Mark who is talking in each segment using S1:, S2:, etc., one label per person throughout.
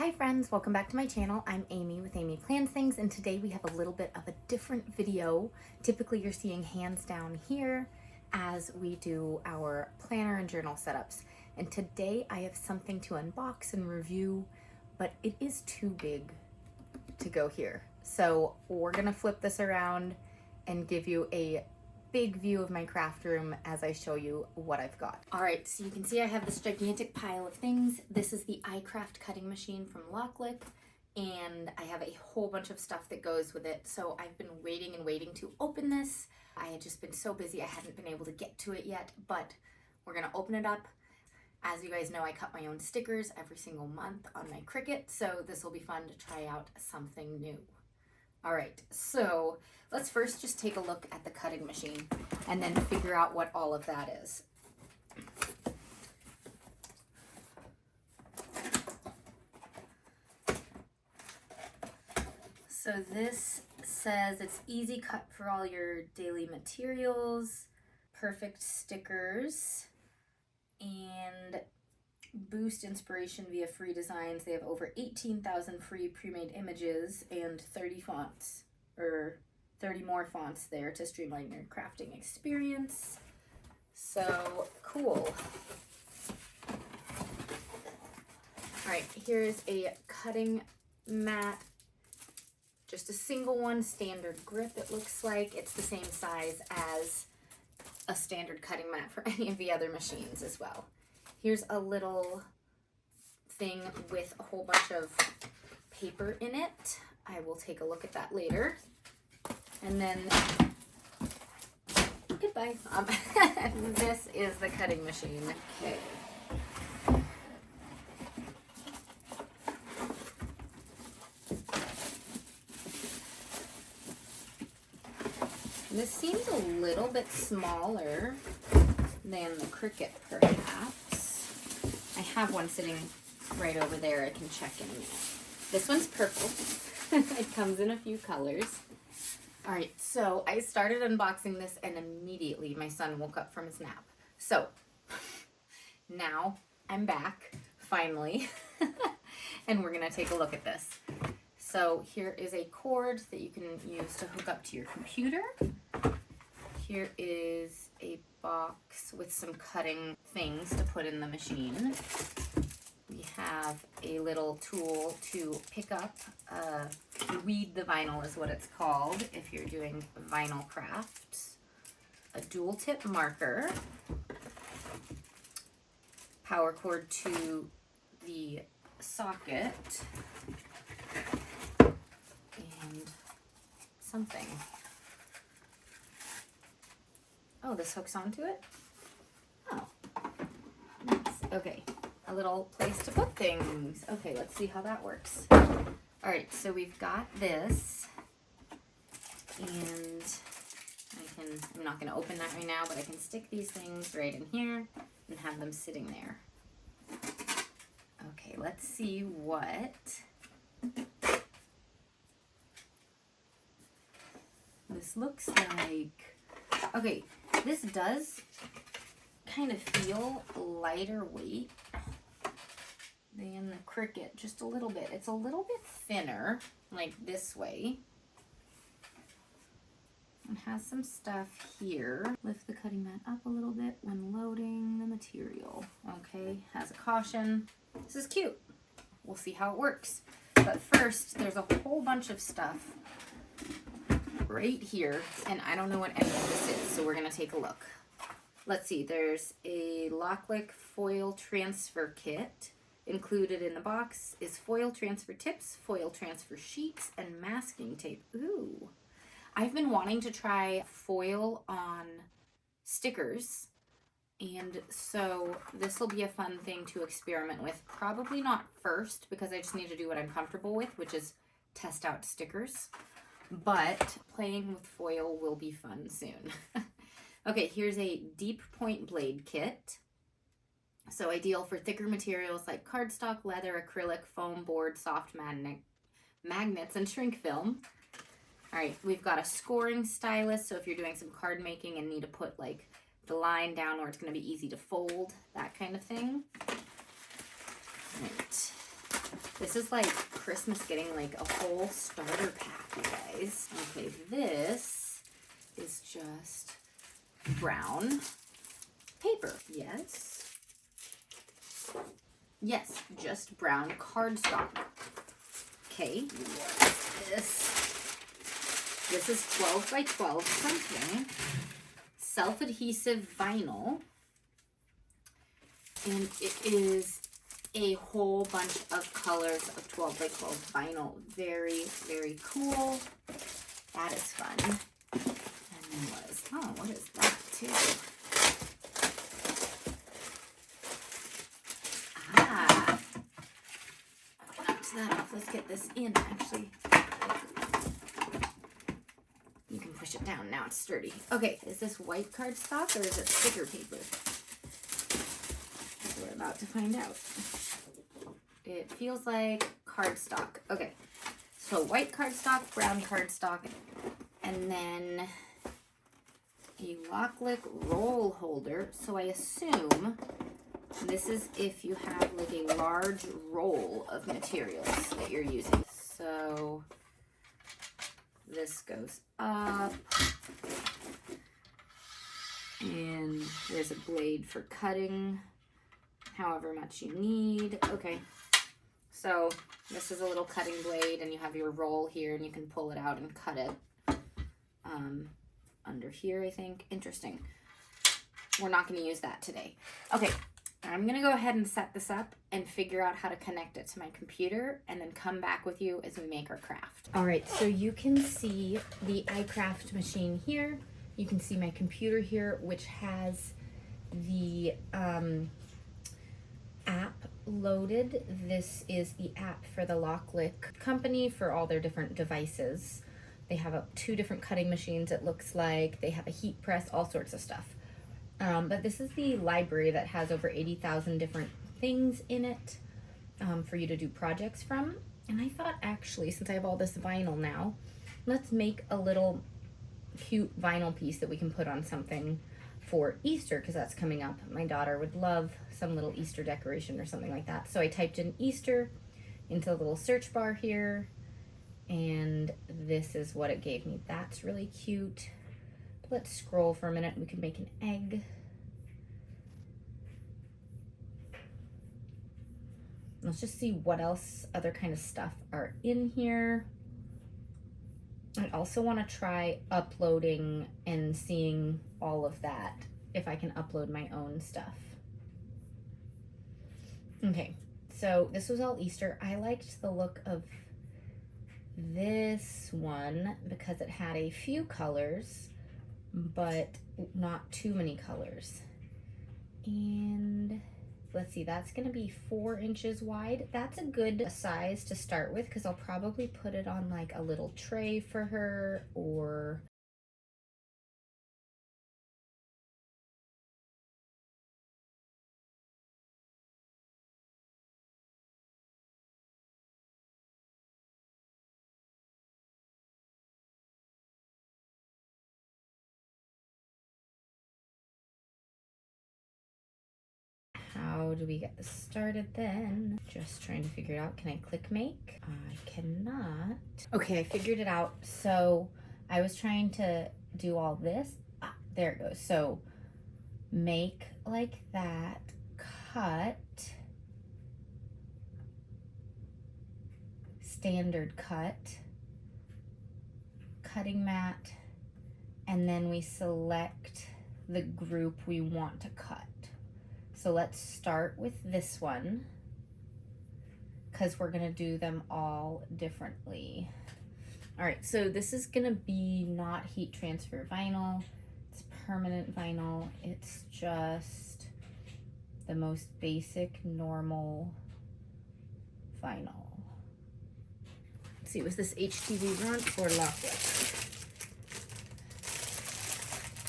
S1: Hi friends, welcome back to my channel. I'm Amy with Amy Plans Things, and today we have a little bit of a different video. Typically you're seeing hands down here as we do our planner and journal setups. And today I have something to unbox and review, but it is too big to go here. So we're gonna flip this around and give you a big view of my craft room as I show you what I've got. All right, so you can see I have this gigantic pile of things. This is the iCraft cutting machine from LOKLik, and I have a whole bunch of stuff that goes with it. So I've been waiting and waiting to open this. I had just been so busy I hadn't been able to get to it yet, but we're gonna open it up. As you guys know, I cut my own stickers every single month on my Cricut, so this will be fun to try out something new. All right, so let's first just take a look at the cutting machine and then figure out what all of that is. So this says it's easy cut for all your daily materials, perfect stickers, and boost inspiration via free designs. They have over 18,000 free pre-made images and 30 fonts, or 30 more fonts there to streamline your crafting experience. So cool. All right, here's a cutting mat. Just a single one, standard grip it looks like. It's the same size as a standard cutting mat for any of the other machines as well. Here's a little thing with a whole bunch of paper in it. I will take a look at that later. And then, goodbye. This is the cutting machine. Okay. This seems a little bit smaller than the Cricut, perhaps. I have one sitting right over there I can check in a minute. This one's purple. It comes in a few colors. All right, so I started unboxing this and immediately my son woke up from his nap. So now I'm back, finally, and we're gonna take a look at this. So here is a cord that you can use to hook up to your computer. Here is a box with some cutting things to put in the machine. We have a little tool to pick up, weed the vinyl is what it's called if you're doing vinyl crafts. A dual tip marker, power cord to the socket, and something. Oh, this hooks onto it? Oh, nice. Okay, a little place to put things. Okay, let's see how that works. All right, so we've got this, and I'm not gonna open that right now, but I can stick these things right in here and have them sitting there. Okay, let's see what this looks like. Okay, this does kind of feel lighter weight than the Cricut, just a little bit. It's a little bit thinner, like this way. It has some stuff here. Lift the cutting mat up a little bit when loading the material. Okay, has a caution. This is cute. We'll see how it works. But first, there's a whole bunch of stuff right here, and I don't know what any of this is, so we're gonna take a look. Let's see, there's a LOKLik foil transfer kit. Included in the box is foil transfer tips, foil transfer sheets, and masking tape. Ooh. I've been wanting to try foil on stickers, and so this will be a fun thing to experiment with. Probably not first, because I just need to do what I'm comfortable with, which is test out stickers. But playing with foil will be fun soon. Okay, here's a deep point blade kit. So ideal for thicker materials like cardstock, leather, acrylic, foam, board, soft magnets, and shrink film. All right, we've got a scoring stylus. So if you're doing some card making and need to put like the line down where it's gonna be easy to fold, that kind of thing. All right. This is like Christmas getting like a whole starter pack, you guys. Okay, this is just brown paper. Yes. Yes, just brown cardstock. Okay, what is this? This is 12 by 12 something. Self-adhesive vinyl. And it is a whole bunch of colors of 12 by 12 vinyl. Very, very cool. That is fun. And then what is that too? That off. Let's get this in, actually. You can push it down. Now it's sturdy. Okay, is this white cardstock or is it sticker paper? We're about to find out. It feels like cardstock. Okay, so white cardstock, brown cardstock, and then a LOKLik roll holder. So I assume this is if you have like a large roll of materials that you're using. So this goes up, and there's a blade for cutting however much you need. Okay, so this is a little cutting blade, and you have your roll here, and you can pull it out and cut it under here, I think. Interesting. We're not going to use that today. Okay. I'm going to go ahead and set this up and figure out how to connect it to my computer and then come back with you as we make our craft. All right, so you can see the iCraft machine here. You can see my computer here, which has the app loaded. This is the app for the LOKLik company for all their different devices. They have 2 different cutting machines, it looks like. They have a heat press, all sorts of stuff. But this is the library that has over 80,000 different things in it for you to do projects from. And I thought, actually, since I have all this vinyl now, let's make a little cute vinyl piece that we can put on something for Easter, because that's coming up. My daughter would love some little Easter decoration or something like that. So I typed in Easter into the little search bar here, and this is what it gave me. That's really cute. Let's scroll for a minute. We can make an egg. Let's just see what else other kind of stuff are in here. I also want to try uploading and seeing all of that, if I can upload my own stuff. Okay, so this was all Easter. I liked the look of this one because it had a few colors, but not too many colors. And let's see, that's gonna be 4 inches wide. That's a good size to start with, because I'll probably put it on like a little tray for her, or how do we get this started then? Just trying to figure it out. Can I click make? I cannot. Okay, I figured it out. So I was trying to do all this. Ah, there it goes. So make like that, cut, standard cut, cutting mat, and then we select the group we want to cut. So let's start with this one, because we're gonna do them all differently. All right, so this is gonna be not heat transfer vinyl, it's permanent vinyl. It's just the most basic, normal vinyl. Let's see, was this HTV Runt or LOKLik?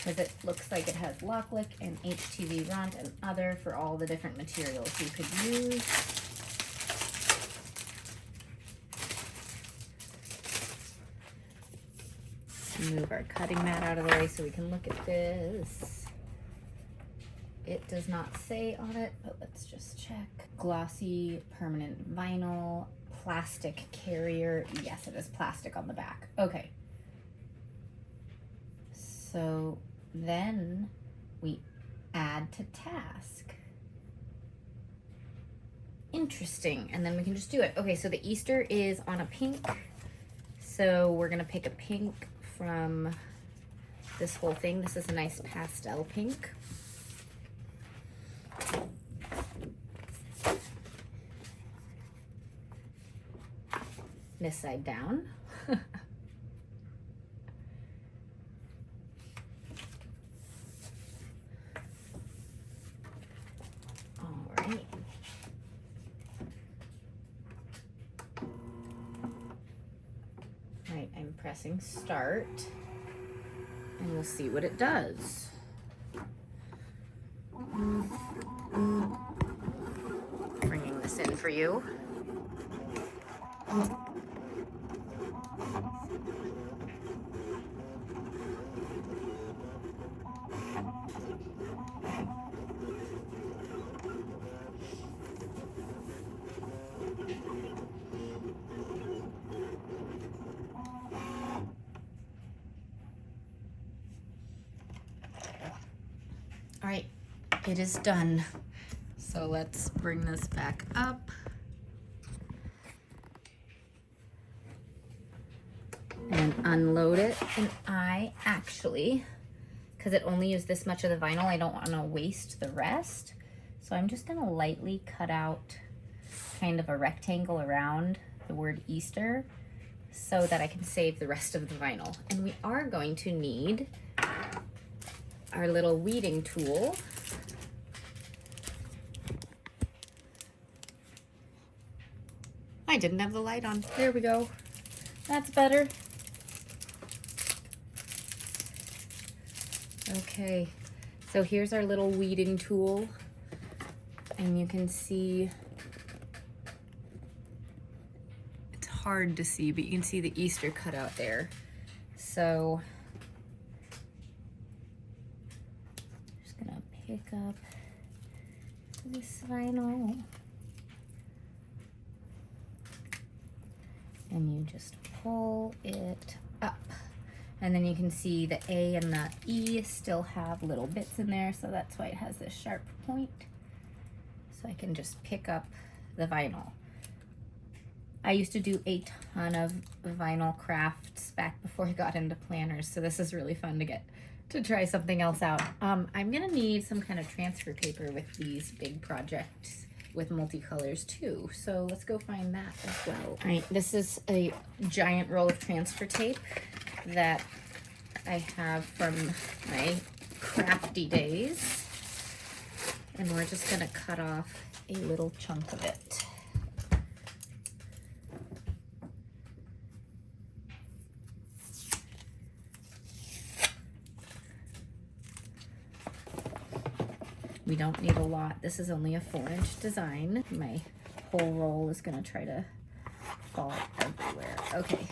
S1: Because it looks like it has LOKLik and HTV Runt and other for all the different materials you could use. Move our cutting mat out of the way so we can look at this. It does not say on it, but let's just check. glossy permanent vinyl, plastic carrier. Yes, it is plastic on the back. Okay. So then we add to task. Interesting. And then we can just do it. Okay, so the Easter is on a pink. So we're gonna pick a pink from this whole thing. This is a nice pastel pink. This side down. All right. All right, I'm pressing start and we'll see what it does. Bringing this in for you. All right, it is done. So let's bring this back up. And unload it. And I actually, because it only used this much of the vinyl, I don't want to waste the rest. So I'm just gonna lightly cut out kind of a rectangle around the word Easter so that I can save the rest of the vinyl. And we are going to need our little weeding tool. I didn't have the light on. There we go. That's better. Okay, so here's our little weeding tool. And you can see, it's hard to see, but you can see the Easter cutout there. So pick up this vinyl and you just pull it up, and then you can see the A and the E still have little bits in there, so that's why it has this sharp point. So I can just pick up the vinyl. I used to do a ton of vinyl crafts back before I got into planners, so this is really fun to try something else out. I'm gonna need some kind of transfer paper with these big projects with multicolors too. So let's go find that as well. All right, this is a giant roll of transfer tape that I have from my crafty days. And we're just gonna cut off a little chunk of it. We don't need a lot. This is only a 4-inch design. My whole roll is gonna try to fall everywhere. Okay.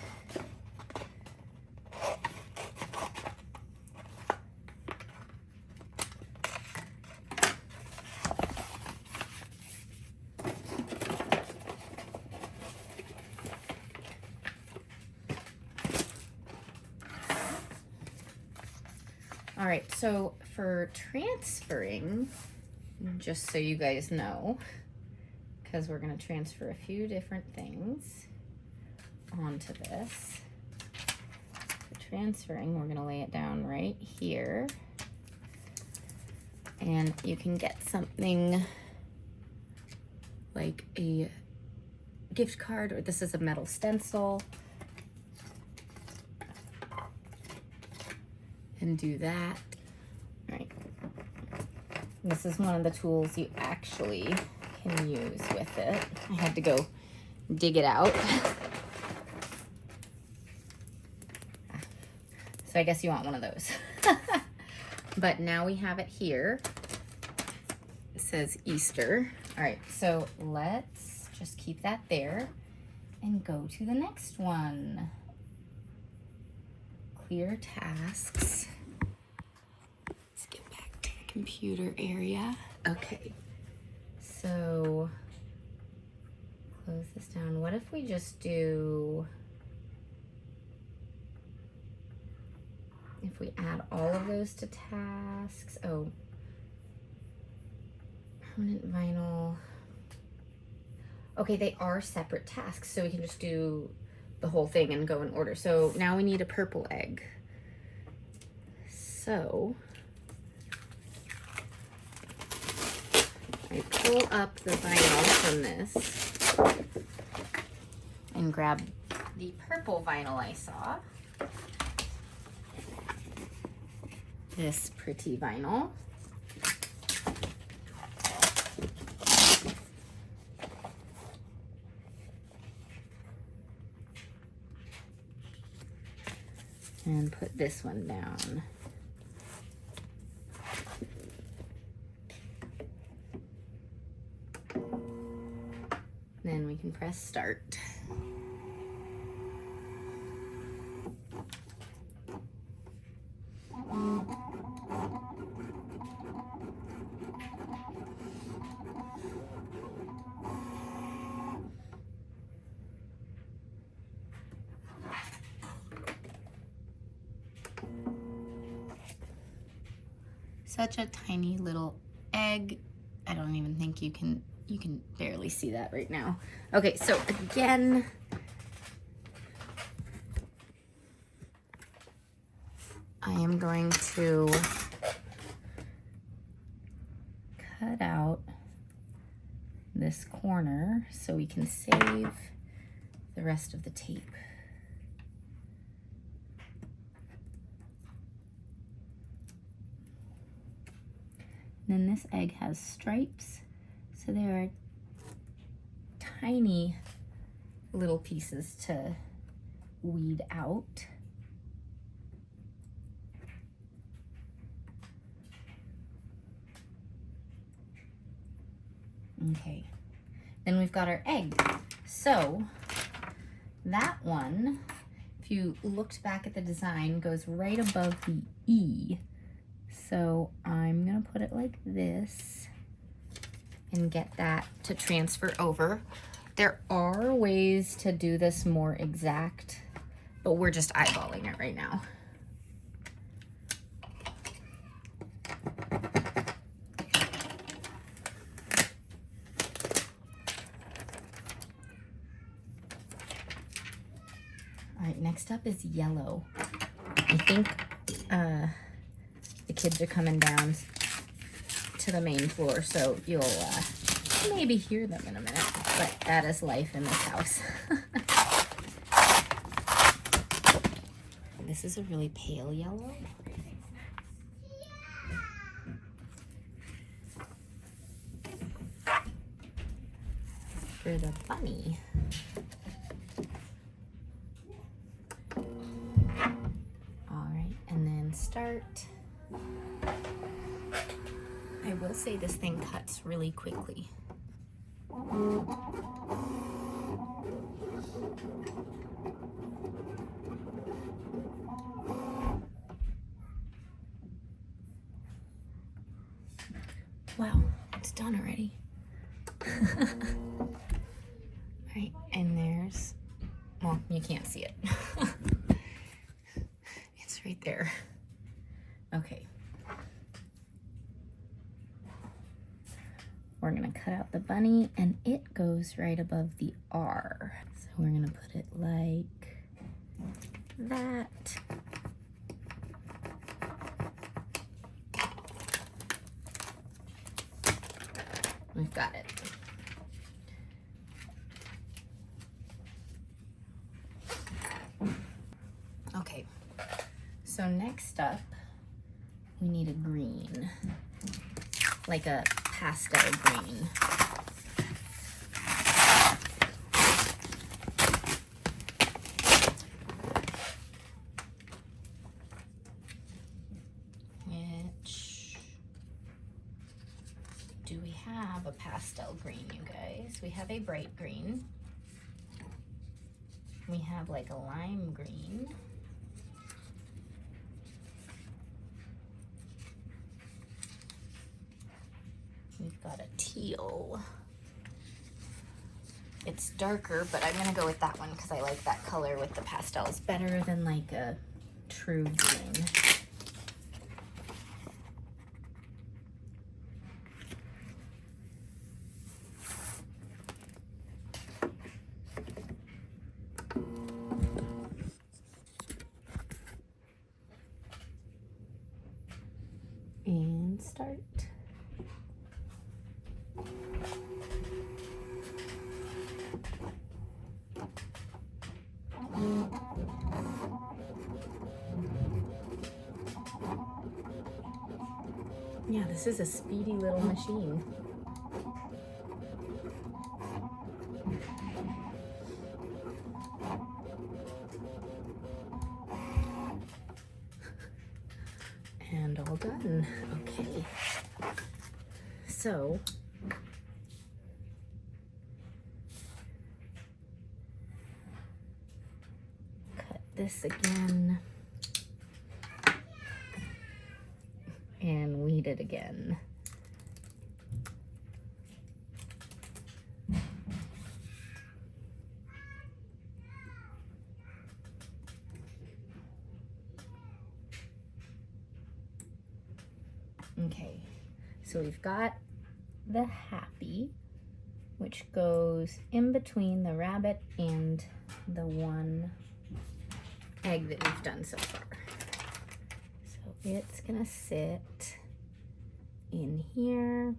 S1: All right, so for transferring, just so you guys know, because we're gonna transfer a few different things onto this. For transferring, we're gonna lay it down right here. And you can get something like a gift card, or this is a metal stencil. And do that. All right. This is one of the tools you actually can use with it. I had to go dig it out. So I guess you want one of those. But now we have it here. It says Easter. All right, so let's just keep that there and go to the next one. Clear tasks. Let's get back to the computer area. Okay, so close this down. What if we just do, if we add all of those to tasks? Oh, permanent vinyl. Okay, they are separate tasks, so we can just do the whole thing and go in order. So now we need a purple egg. So I pull up the vinyl from this and grab the purple vinyl I saw. This pretty vinyl. And put this one down. Then we can press start. Such a tiny little egg. I don't even think you can barely see that right now. Okay, so again, I am going to cut out this corner so we can save the rest of the tape. And then this egg has stripes, so there are tiny little pieces to weed out. Okay, then we've got our egg. So that one, if you looked back at the design, goes right above the E. So I'm gonna put it like this and get that to transfer over. There are ways to do this more exact, but we're just eyeballing it right now. All right, next up is yellow. I think the kids are coming down to the main floor, so you'll maybe hear them in a minute, but that is life in this house. This is a really pale yellow. For the bunny. All right, and then start. I will say this thing cuts really quickly. Wow, it's done already. Right, and there's, well, you can't see it. It's right there. Okay. We're gonna cut out the bunny and it goes right above the R. So we're gonna put it like that. We've got it. Okay, so next up, we need a green, like a pastel green. Which, do we have a pastel green, you guys? We have a bright green. We have like a lime green. We've got a teal. It's It's darker, but I'm gonna go with that one because I like that color with the pastels better than like a true green. And start. Yeah, this is a speedy little machine. And all done. Okay. So cut this again and weed it again. Okay, so we've got the happy, which goes in between the rabbit and the one egg that we've done so far. So it's gonna sit in here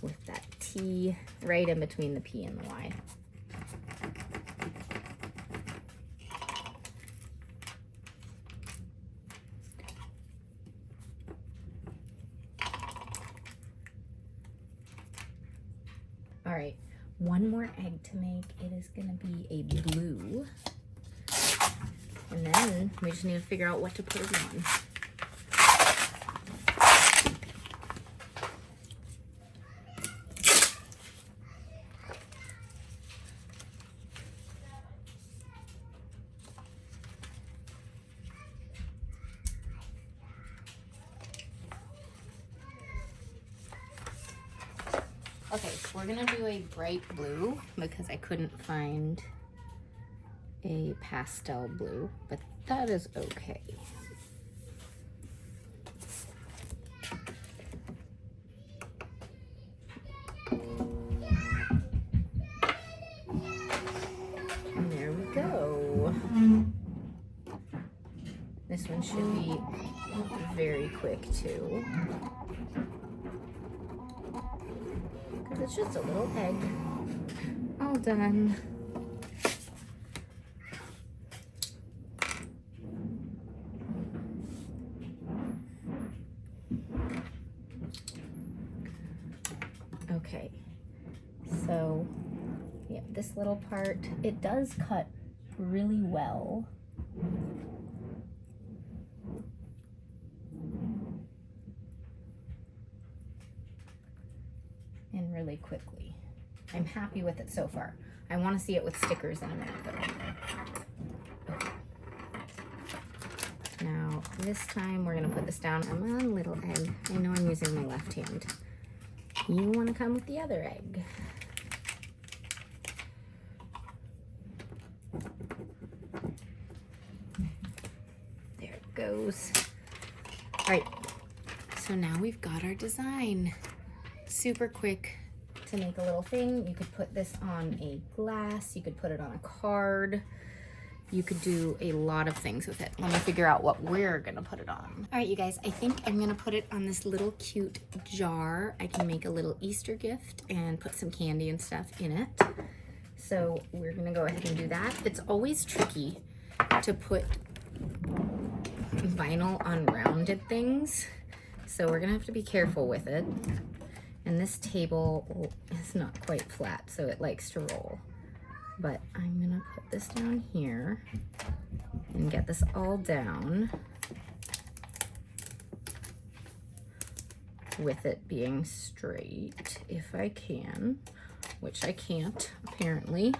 S1: with that T right in between the P and the Y. All right, one more egg to make. It is gonna be a blue. And then we just need to figure out what to put it on. Okay, so we're gonna do a bright blue because I couldn't find a pastel blue, but that is okay. And there we go. This one should be very quick too. It's just a little egg. All done. Okay, so yeah, this little part, it does cut really well. And really quickly. I'm happy with it so far. I want to see it with stickers in a minute though. Okay. Now this time we're gonna put this down. I'm on little egg. I know I'm using my left hand. You want to come with the other egg. There it goes. All right, so now we've got our design. Super quick to make a little thing. You could put this on a glass, you could put it on a card, you could do a lot of things with it. Let me figure out what we're gonna put it on. All right, you guys, I think I'm gonna put it on this little cute jar. I can make a little Easter gift and put some candy and stuff in it. So we're gonna go ahead and do that. It's always tricky to put vinyl on rounded things, so we're gonna have to be careful with it. And this table is not quite flat, so it likes to roll. But I'm gonna put this down here and get this all down with it being straight, if I can, which I can't apparently,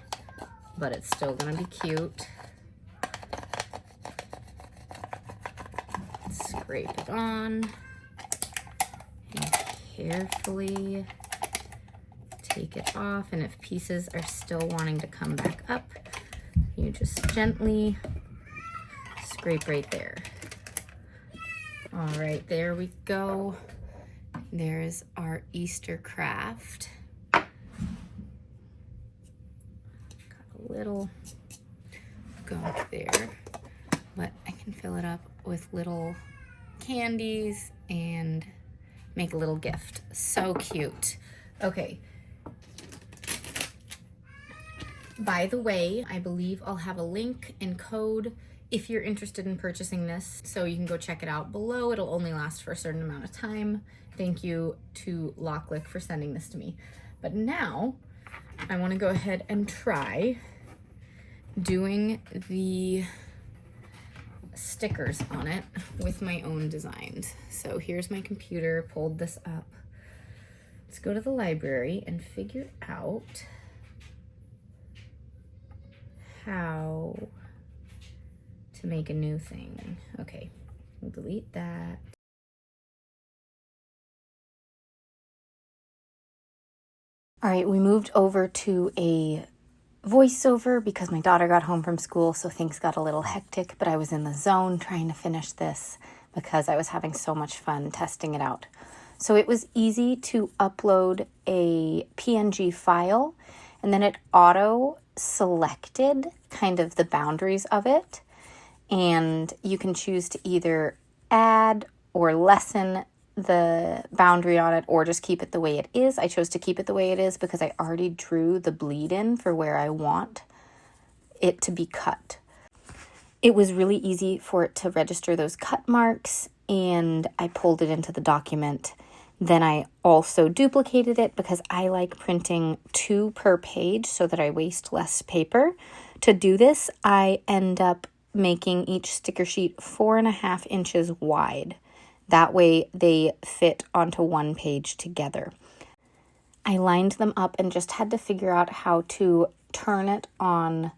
S1: but it's still gonna be cute. Scrape it on. Carefully take it off, and if pieces are still wanting to come back up, you just gently scrape right there. All right, there we go. There's our Easter craft. Got a little gunk there, but I can fill it up with little candies and make a little gift. So cute. Okay. By the way, I believe I'll have a link and code if you're interested in purchasing this, so you can go check it out below. It'll only last for a certain amount of time. Thank you to LOKLik for sending this to me. But now I want to go ahead and try doing the stickers on it with my own designs. So here's my computer, pulled this up. Let's go to the library and figure out how to make a new thing. Okay, we'll delete that. All right, we moved over to a voiceover because my daughter got home from school, so things got a little hectic, but I was in the zone trying to finish this because I was having so much fun testing it out. So it was easy to upload a PNG file, and then it auto selected kind of the boundaries of it, and you can choose to either add or lessen the boundary on it or just keep it the way it is. I chose to keep it the way it is because I already drew the bleed in for where I want it to be cut. It was really easy for it to register those cut marks, and I pulled it into the document. Then I also duplicated it because I like printing 2 per page so that I waste less paper. To do this, I end up making each sticker sheet 4.5 inches wide. That way they fit onto one page together. I lined them up and just had to figure out how to turn it on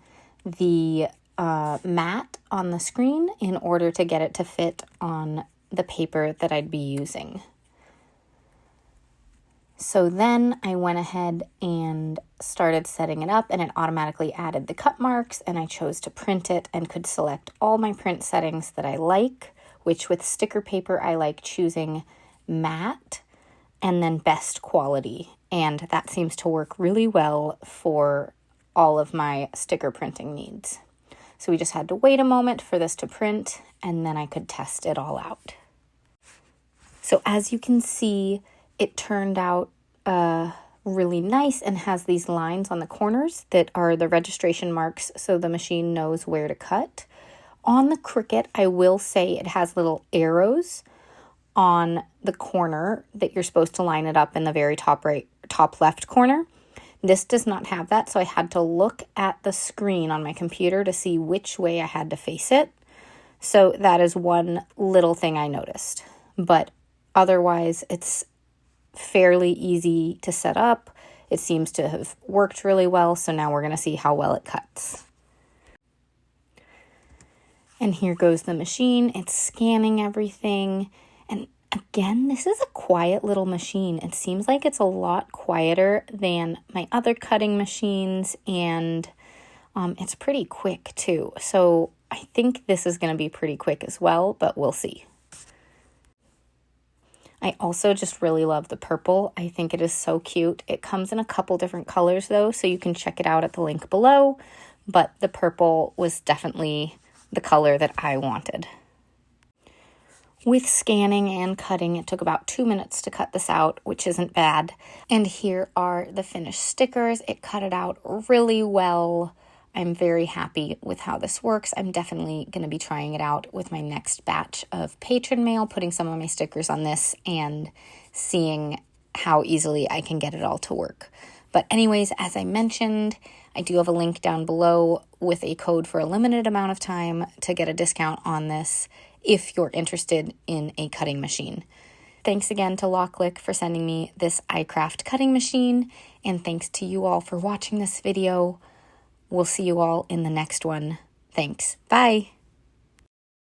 S1: the mat on the screen in order to get it to fit on the paper that I'd be using. So then I went ahead and started setting it up, and it automatically added the cut marks, and I chose to print it and could select all my print settings that I like, which with sticker paper, I like choosing matte and then best quality. And that seems to work really well for all of my sticker printing needs. So we just had to wait a moment for this to print, and then I could test it all out. So as you can see, it turned out really nice and has these lines on the corners that are the registration marks so the machine knows where to cut. On the Cricut, I will say it has little arrows on the corner that you're supposed to line it up in the very top left corner. This does not have that, so I had to look at the screen on my computer to see which way I had to face it. So that is one little thing I noticed. But otherwise, it's fairly easy to set up. It seems to have worked really well, so now we're going to see how well it cuts. And here goes the machine. It's scanning everything. And again, this is a quiet little machine. It seems like it's a lot quieter than my other cutting machines, and it's pretty quick too. So I think this is going to be pretty quick as well, but we'll see. I also just really love the purple. I think it is so cute. It comes in a couple different colors though, so you can check it out at the link below, but the purple was definitely the color that I wanted. With scanning and cutting, it took about 2 minutes to cut this out, which isn't bad. And here are the finished stickers. It cut it out really well. I'm very happy with how this works. I'm definitely going to be trying it out with my next batch of patron mail, putting some of my stickers on this and seeing how easily I can get it all to work. But anyways, as I mentioned, I do have a link down below with a code for a limited amount of time to get a discount on this if you're interested in a cutting machine. Thanks again to LOKLik for sending me this iCraft cutting machine, and thanks to you all for watching this video. We'll see you all in the next one. Thanks. Bye.